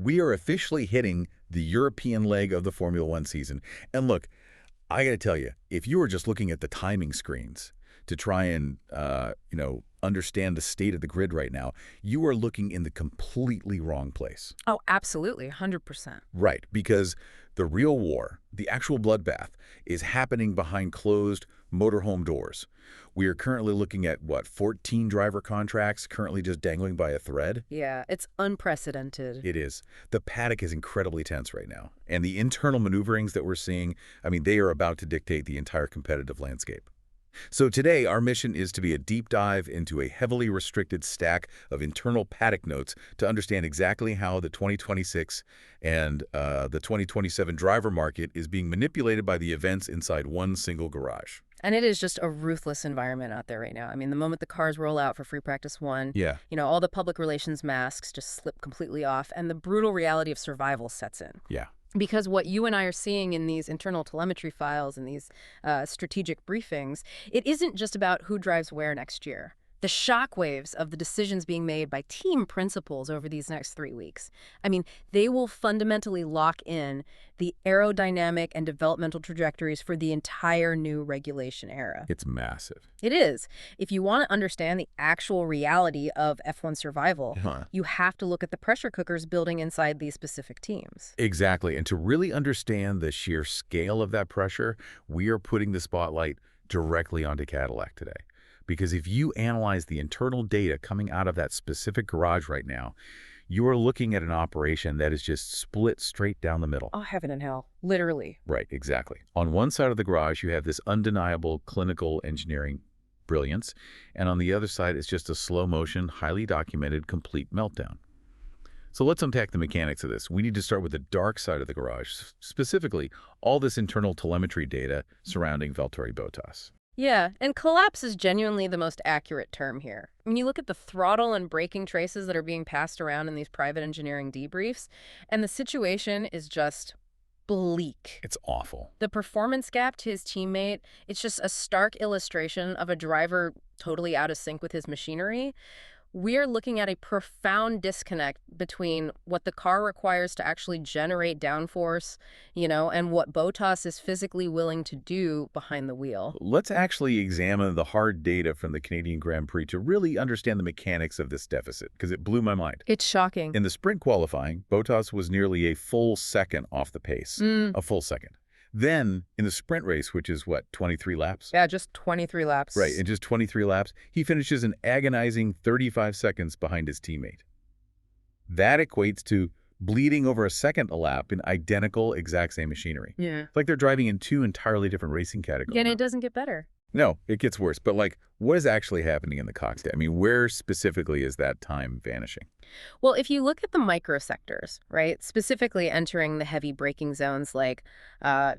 we are officially hitting the European leg of the Formula One season. And look, I got to tell you, if you were just looking at the timing screens to try and, understand the state of the grid right now, you are looking in the completely wrong place. Oh, absolutely, 100%. Right, because the real war, the actual bloodbath, is happening behind closed motorhome doors. We are currently looking at, 14 driver contracts currently just dangling by a thread? Yeah, it's unprecedented. It is. The paddock is incredibly tense right now. And the internal maneuverings that we're seeing, they are about to dictate the entire competitive landscape. So today, our mission is to be a deep dive into a heavily restricted stack of internal paddock notes to understand exactly how the 2026 and the 2027 driver market is being manipulated by the events inside one single garage. And it is just a ruthless environment out there right now. The moment the cars roll out for free practice one, Yeah. All the public relations masks just slip completely off, and the brutal reality of survival sets in. Yeah. Because what you and I are seeing in these internal telemetry files and these strategic briefings, it isn't just about who drives where next year. The shockwaves of the decisions being made by team principals over these next 3 weeks. They will fundamentally lock in the aerodynamic and developmental trajectories for the entire new regulation era. It's massive. It is. If you want to understand the actual reality of F1 survival, you have to look at the pressure cookers building inside these specific teams. Exactly. And to really understand the sheer scale of that pressure, we are putting the spotlight directly onto Cadillac today. Because if you analyze the internal data coming out of that specific garage right now, you are looking at an operation that is just split straight down the middle. Oh, heaven and hell. Literally. Right, exactly. On one side of the garage, you have this undeniable clinical engineering brilliance, and on the other side is just a slow-motion, highly documented, complete meltdown. So let's unpack the mechanics of this. We need to start with the dark side of the garage, specifically all this internal telemetry data surrounding Valtteri Bottas. Yeah, and collapse is genuinely the most accurate term here. You look at the throttle and braking traces that are being passed around in these private engineering debriefs, and the situation is just bleak. It's awful. The performance gap to his teammate, it's just a stark illustration of a driver totally out of sync with his machinery. We're looking at a profound disconnect between what the car requires to actually generate downforce, and what Bottas is physically willing to do behind the wheel. Let's actually examine the hard data from the Canadian Grand Prix to really understand the mechanics of this deficit, because it blew my mind. It's shocking. In the sprint qualifying, Bottas was nearly a full second off the pace. A full second. Then, in the sprint race, which is, 23 laps? Yeah, just 23 laps. Right, in just 23 laps, he finishes an agonizing 35 seconds behind his teammate. That equates to bleeding over a second a lap in identical, exact same machinery. Yeah. It's like they're driving in two entirely different racing categories. And it doesn't get better. No, it gets worse. But, what is actually happening in the cockpit? Where specifically is that time vanishing? Well, if you look at the microsectors, right, specifically entering the heavy braking zones like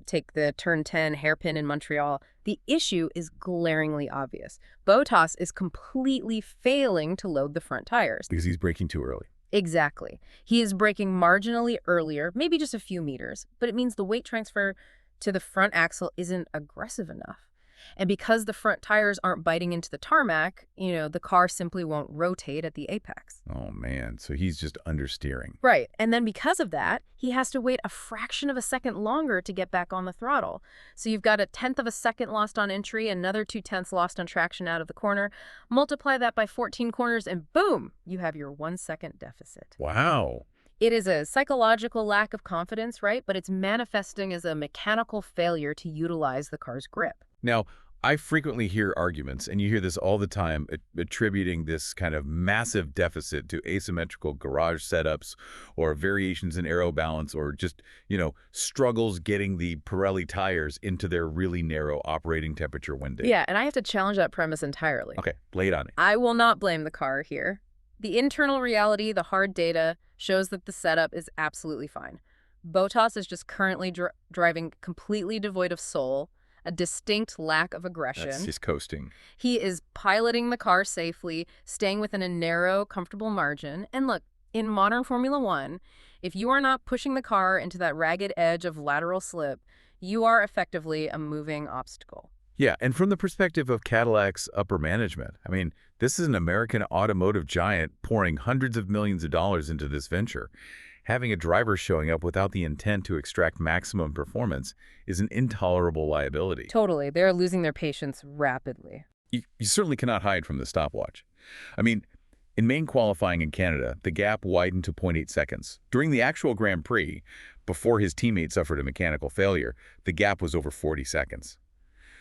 take the turn 10 hairpin in Montreal, the issue is glaringly obvious. Bottas is completely failing to load the front tires. Because he's braking too early. Exactly. He is braking marginally earlier, maybe just a few meters, but it means the weight transfer to the front axle isn't aggressive enough. And because the front tires aren't biting into the tarmac, the car simply won't rotate at the apex. Oh, man. So he's just understeering. Right. And then because of that, he has to wait a fraction of a second longer to get back on the throttle. So you've got 1/10 of a second lost on entry, another 2/10 lost on traction out of the corner. Multiply that by 14 corners, and boom, you have your 1 second deficit. Wow. It is a psychological lack of confidence, right? But it's manifesting as a mechanical failure to utilize the car's grip. Now, I frequently hear arguments, and you hear this all the time, attributing this kind of massive deficit to asymmetrical garage setups or variations in aero balance or just, struggles getting the Pirelli tires into their really narrow operating temperature window. Yeah, and I have to challenge that premise entirely. Okay, lay it on me. I will not blame the car here. The internal reality, the hard data, shows that the setup is absolutely fine. Bottas is just currently driving completely devoid of soul, a distinct lack of aggression. That's just coasting. He is piloting the car safely, staying within a narrow, comfortable margin. And look, in modern Formula One, if you are not pushing the car into that ragged edge of lateral slip, you are effectively a moving obstacle. Yeah, and from the perspective of Cadillac's upper management, this is an American automotive giant pouring hundreds of millions of dollars into this venture. Having a driver showing up without the intent to extract maximum performance is an intolerable liability. Totally. They're losing their patience rapidly. You certainly cannot hide from the stopwatch. I mean, in main qualifying in Canada, the gap widened to 0.8 seconds. During the actual Grand Prix, before his teammate suffered a mechanical failure, the gap was over 40 seconds.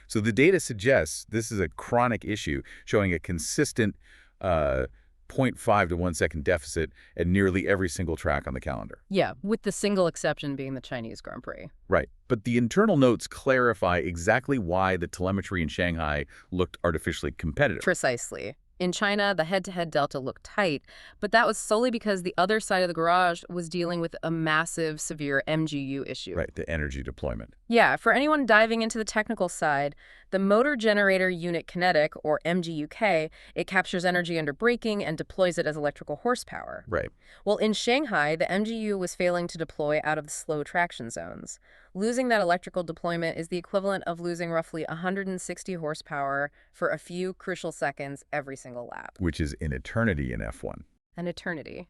So the data suggests this is a chronic issue, showing a consistent 0.5 to 1 second deficit at nearly every single track on the calendar. Yeah, with the single exception being the Chinese Grand Prix. Right. But the internal notes clarify exactly why the telemetry in Shanghai looked artificially competitive. Precisely. In China, the head-to-head delta looked tight, but that was solely because the other side of the garage was dealing with a massive, severe MGU issue. Right, the energy deployment. Yeah, for anyone diving into the technical side, the Motor Generator Unit Kinetic, or MGUK, it captures energy under braking and deploys it as electrical horsepower. Right. Well, in Shanghai, the MGU was failing to deploy out of the slow traction zones. Losing that electrical deployment is the equivalent of losing roughly 160 horsepower for a few crucial seconds every single lap. Which is an eternity in F1. An eternity.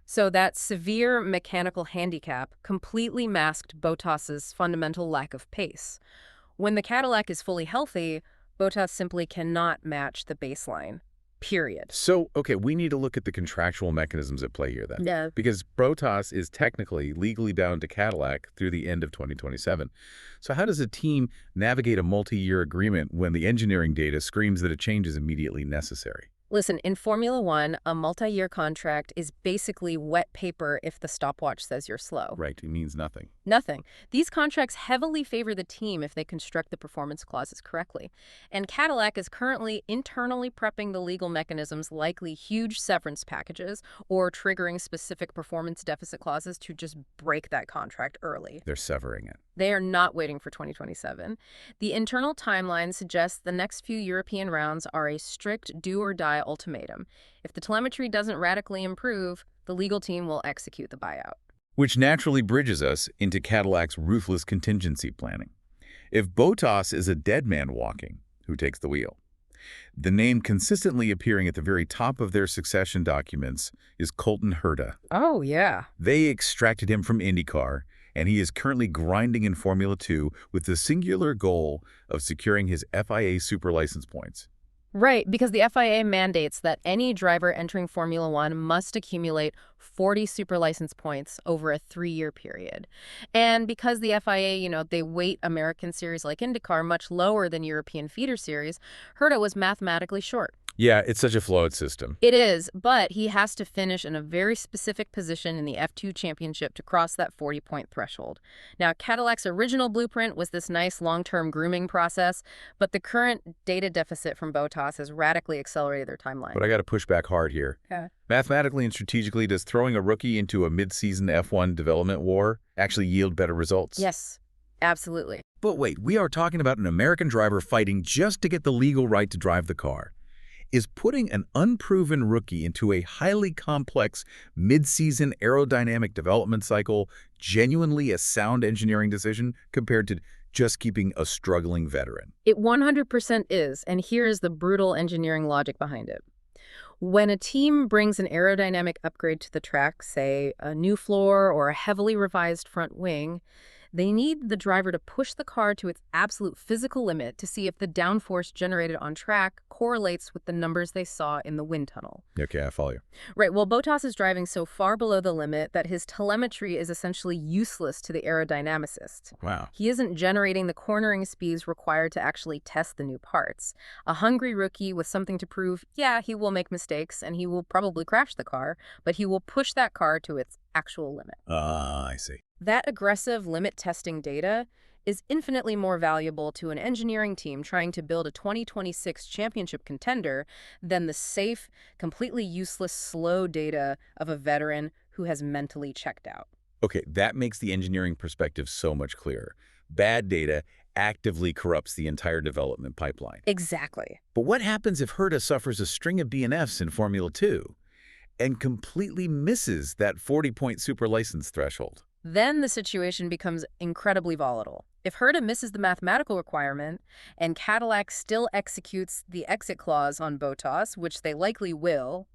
So that severe mechanical handicap completely masked Bottas's fundamental lack of pace. When the Cadillac is fully healthy, Bottas simply cannot match the baseline. Period. So, okay, we need to look at the contractual mechanisms at play here then. Yeah. Because Bottas is technically legally bound to Cadillac through the end of 2027. So how does a team navigate a multi-year agreement when the engineering data screams that a change is immediately necessary? Listen, in Formula One, a multi-year contract is basically wet paper if the stopwatch says you're slow. Right, it means nothing. Nothing. These contracts heavily favor the team if they construct the performance clauses correctly. And Cadillac is currently internally prepping the legal mechanisms, likely huge severance packages or triggering specific performance deficit clauses to just break that contract early. They're severing it. They are not waiting for 2027. The internal timeline suggests the next few European rounds are a strict do-or-die ultimatum. If the telemetry doesn't radically improve, the legal team will execute the buyout. Which naturally bridges us into Cadillac's ruthless contingency planning. If Bottas is a dead man walking, who takes the wheel? The name consistently appearing at the very top of their succession documents is Colton Herta. Oh, yeah. They extracted him from IndyCar, and he is currently grinding in Formula 2 with the singular goal of securing his FIA super license points. Right, because the FIA mandates that any driver entering Formula One must accumulate 40 super license points over a 3-year period. And because the FIA, they weight American series like IndyCar much lower than European feeder series, Herta was mathematically short. Yeah, it's such a flawed system. It is, but he has to finish in a very specific position in the F2 championship to cross that 40-point threshold. Now, Cadillac's original blueprint was this nice long-term grooming process, but the current data deficit from Bottas has radically accelerated their timeline. But I got to push back hard here. Okay. Mathematically and strategically, does throwing a rookie into a mid-season F1 development war actually yield better results? Yes, absolutely. But wait, we are talking about an American driver fighting just to get the legal right to drive the car. Is putting an unproven rookie into a highly complex mid-season aerodynamic development cycle genuinely a sound engineering decision compared to just keeping a struggling veteran? It 100% is, and here is the brutal engineering logic behind it. When a team brings an aerodynamic upgrade to the track, say a new floor or a heavily revised front wing, they need the driver to push the car to its absolute physical limit to see if the downforce generated on track correlates with the numbers they saw in the wind tunnel. Okay, I follow you. Right, well, Bottas is driving so far below the limit that his telemetry is essentially useless to the aerodynamicist. Wow. He isn't generating the cornering speeds required to actually test the new parts. A hungry rookie with something to prove, yeah, he will make mistakes and he will probably crash the car, but he will push that car to its actual limit. I see. That aggressive limit testing data is infinitely more valuable to an engineering team trying to build a 2026 championship contender than the safe, completely useless, slow data of a veteran who has mentally checked out. Okay, that makes the engineering perspective so much clearer. Bad data actively corrupts the entire development pipeline. Exactly. But what happens if Herta suffers a string of DNFs in Formula 2 and completely misses that 40-point super license threshold? Then the situation becomes incredibly volatile. If Herta misses the mathematical requirement and Cadillac still executes the exit clause on Bottas, which they likely will,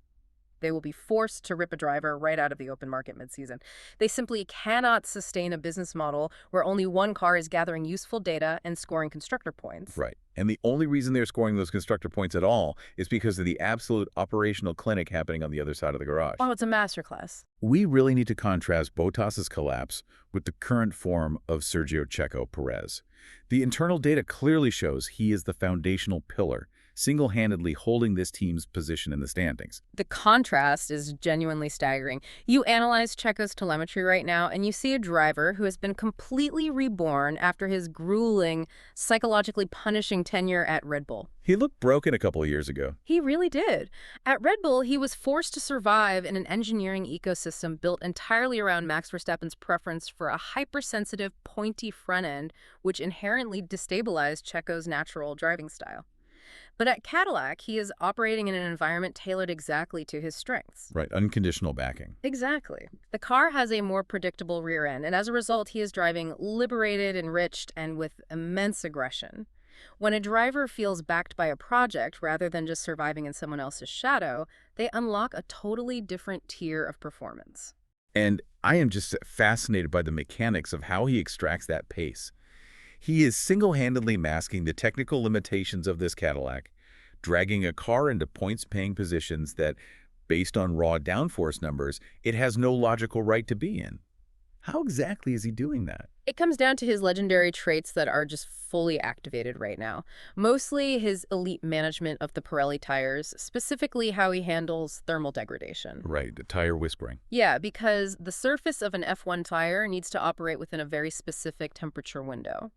They will be forced to rip a driver right out of the open market mid-season. They simply cannot sustain a business model where only one car is gathering useful data and scoring constructor points. Right. And the only reason they're scoring those constructor points at all is because of the absolute operational clinic happening on the other side of the garage. Oh, it's a masterclass. We really need to contrast Bottas's collapse with the current form of Sergio Checo Pérez. The internal data clearly shows he is the foundational pillar, single-handedly holding this team's position in the standings. The contrast is genuinely staggering. You analyze Checo's telemetry right now, and you see a driver who has been completely reborn after his grueling, psychologically punishing tenure at Red Bull. He looked broken a couple of years ago. He really did. At Red Bull, he was forced to survive in an engineering ecosystem built entirely around Max Verstappen's preference for a hypersensitive, pointy front end, which inherently destabilized Checo's natural driving style. But at Cadillac, he is operating in an environment tailored exactly to his strengths. Right, unconditional backing. Exactly. The car has a more predictable rear end, and as a result, he is driving liberated, enriched, and with immense aggression. When a driver feels backed by a project rather than just surviving in someone else's shadow, they unlock a totally different tier of performance. And I am just fascinated by the mechanics of how he extracts that pace. He is single-handedly masking the technical limitations of this Cadillac, dragging a car into points-paying positions that, based on raw downforce numbers, it has no logical right to be in. How exactly is he doing that? It comes down to his legendary traits that are just fully activated right now. Mostly his elite management of the Pirelli tires, specifically how he handles thermal degradation. Right, the tire whispering. Yeah, because the surface of an F1 tire needs to operate within a very specific temperature window.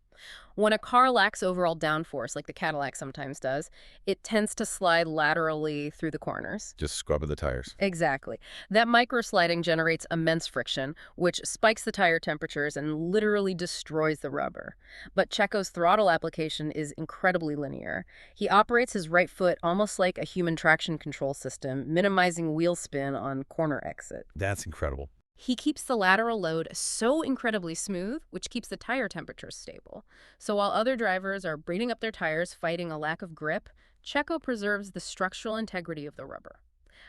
When a car lacks overall downforce, like the Cadillac sometimes does, it tends to slide laterally through the corners. Just scrubbing the tires. Exactly. That microsliding generates immense friction, which spikes the tire temperatures and literally destroys the rubber. But Checo's throttle application is incredibly linear. He operates his right foot almost like a human traction control system, minimizing wheel spin on corner exit. That's incredible. He keeps the lateral load so incredibly smooth, which keeps the tire temperatures stable. So while other drivers are breathing up their tires fighting a lack of grip, Checo preserves the structural integrity of the rubber.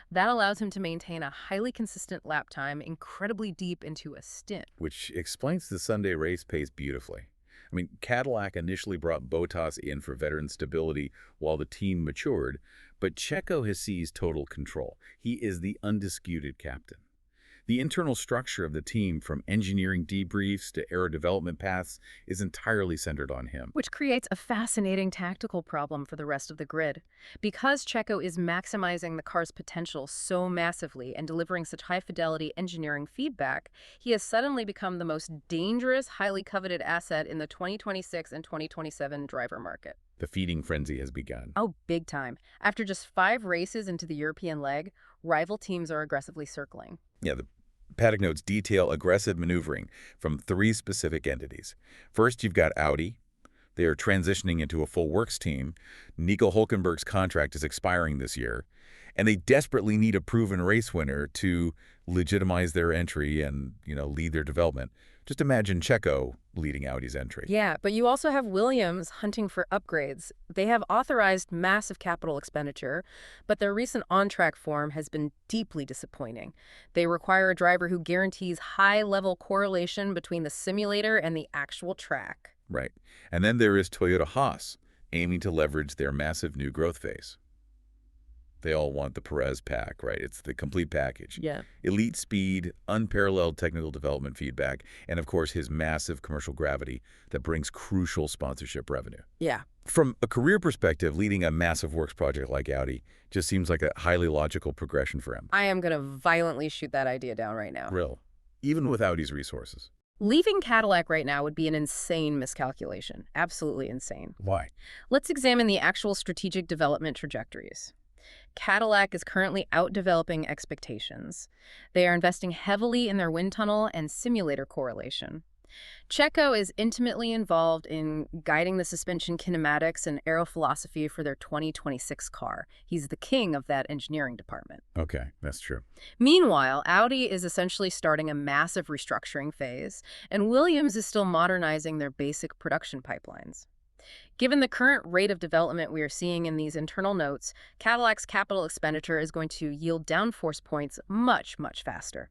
That allows him to maintain a highly consistent lap time incredibly deep into a stint. Which explains the Sunday race pace beautifully. I mean, Cadillac initially brought Bottas in for veteran stability while the team matured, but Checo has seized total control. He is the undisputed captain. The internal structure of the team, from engineering debriefs to aero development paths, is entirely centered on him. Which creates a fascinating tactical problem for the rest of the grid. Because Checo is maximizing the car's potential so massively and delivering such high-fidelity engineering feedback, he has suddenly become the most dangerous, highly coveted asset in the 2026 and 2027 driver market. The feeding frenzy has begun. Oh, big time. After just 5 races into the European leg, rival teams are aggressively circling. Yeah, the paddock notes detail aggressive maneuvering from 3 specific entities. First, you've got Audi. They are transitioning into a full works team. Nico Hülkenberg's contract is expiring this year, and they desperately need a proven race winner to legitimize their entry and, lead their development. Just imagine Checo leading Audi's entry. Yeah, but you also have Williams hunting for upgrades. They have authorized massive capital expenditure, but their recent on-track form has been deeply disappointing. They require a driver who guarantees high-level correlation between the simulator and the actual track. Right. And then there is Toyota Haas, aiming to leverage their massive new growth phase. They all want the Perez pack, right? It's the complete package. Yeah. Elite speed, unparalleled technical development feedback, and of course his massive commercial gravity that brings crucial sponsorship revenue. Yeah. From a career perspective, leading a massive works project like Audi just seems like a highly logical progression for him. I am going to violently shoot that idea down right now. Real. Even with Audi's resources. Leaving Cadillac right now would be an insane miscalculation. Absolutely insane. Why? Let's examine the actual strategic development trajectories. Cadillac is currently out-developing expectations. They are investing heavily in their wind tunnel and simulator correlation. Checo is intimately involved in guiding the suspension kinematics and aero philosophy for their 2026 car. He's the king of that engineering department. Okay, that's true. Meanwhile, Audi is essentially starting a massive restructuring phase, and Williams is still modernizing their basic production pipelines. Given the current rate of development we are seeing in these internal notes, Cadillac's capital expenditure is going to yield downforce points much, much faster.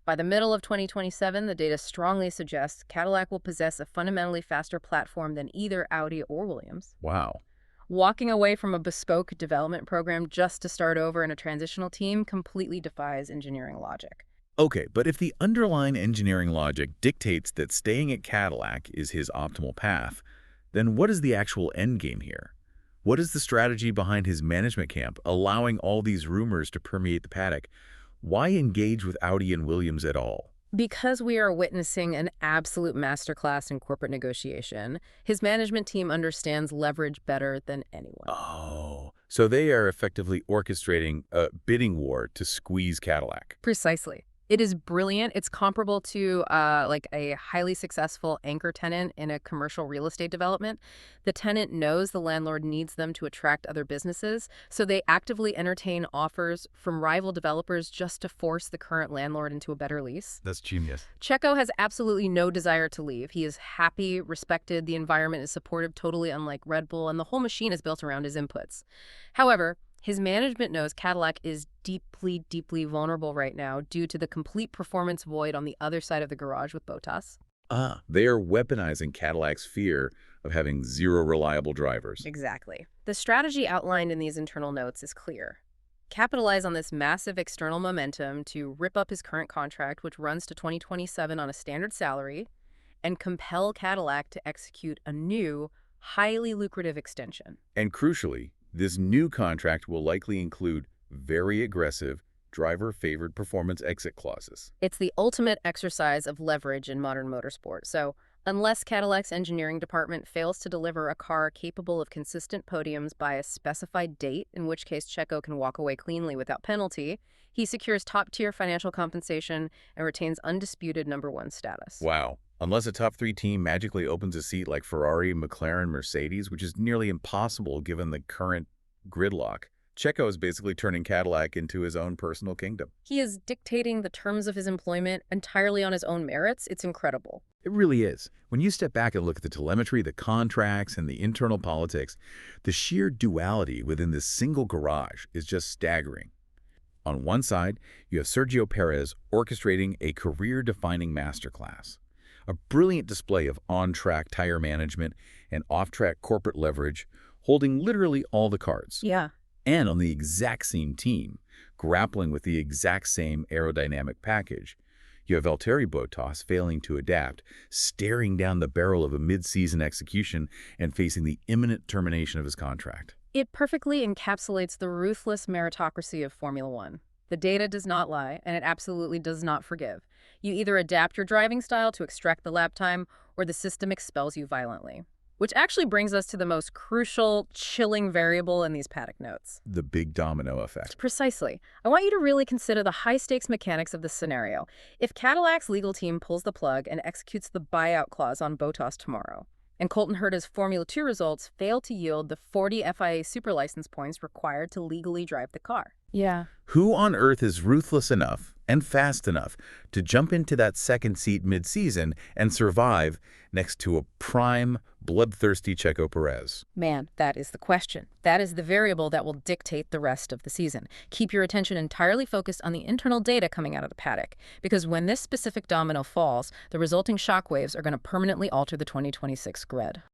By the middle of 2027, the data strongly suggests Cadillac will possess a fundamentally faster platform than either Audi or Williams. Wow. Walking away from a bespoke development program just to start over in a transitional team completely defies engineering logic. Okay, but if the underlying engineering logic dictates that staying at Cadillac is his optimal path, then what is the actual endgame here? What is the strategy behind his management camp, allowing all these rumors to permeate the paddock? Why engage with Audi and Williams at all? Because we are witnessing an absolute masterclass in corporate negotiation, his management team understands leverage better than anyone. Oh, so they are effectively orchestrating a bidding war to squeeze Cadillac. Precisely. It is brilliant. It's comparable to like a highly successful anchor tenant in a commercial real estate development. The tenant knows the landlord needs them to attract other businesses, so they actively entertain offers from rival developers just to force the current landlord into a better lease. That's genius. Checo has absolutely no desire to leave. He is happy, respected, the environment is supportive, totally unlike Red Bull, and the whole machine is built around his inputs. However, his management knows Cadillac is deeply, deeply vulnerable right now due to the complete performance void on the other side of the garage with BOTTAS. They are weaponizing Cadillac's fear of having zero reliable drivers. Exactly. The strategy outlined in these internal notes is clear. Capitalize on this massive external momentum to rip up his current contract, which runs to 2027 on a standard salary, and compel Cadillac to execute a new, highly lucrative extension. And crucially, this new contract will likely include very aggressive, driver-favored performance exit clauses. It's the ultimate exercise of leverage in modern motorsport. So, unless Cadillac's engineering department fails to deliver a car capable of consistent podiums by a specified date, in which case Checo can walk away cleanly without penalty, he secures top-tier financial compensation and retains undisputed #1 status. Wow. Unless a top 3 team magically opens a seat like Ferrari, McLaren, Mercedes, which is nearly impossible given the current gridlock, Checo is basically turning Cadillac into his own personal kingdom. He is dictating the terms of his employment entirely on his own merits. It's incredible. It really is. When you step back and look at the telemetry, the contracts, and the internal politics, the sheer duality within this single garage is just staggering. On one side, you have Sergio Pérez orchestrating a career-defining masterclass. A brilliant display of on-track tire management and off-track corporate leverage, holding literally all the cards. Yeah. And on the exact same team, grappling with the exact same aerodynamic package, you have Valtteri Bottas failing to adapt, staring down the barrel of a mid-season execution and facing the imminent termination of his contract. It perfectly encapsulates the ruthless meritocracy of Formula One. The data does not lie, and it absolutely does not forgive. You either adapt your driving style to extract the lap time, or the system expels you violently. Which actually brings us to the most crucial, chilling variable in these paddock notes. The big domino effect. Precisely. I want you to really consider the high-stakes mechanics of this scenario. If Cadillac's legal team pulls the plug and executes the buyout clause on Bottas tomorrow, and Colton Herta's Formula 2 results fail to yield the 40 FIA superlicense points required to legally drive the car. Yeah. Who on earth is ruthless enough and fast enough to jump into that second seat mid-season and survive next to a prime, bloodthirsty Checo Pérez? Man, that is the question. That is the variable that will dictate the rest of the season. Keep your attention entirely focused on the internal data coming out of the paddock, because when this specific domino falls, the resulting shockwaves are going to permanently alter the 2026 grid.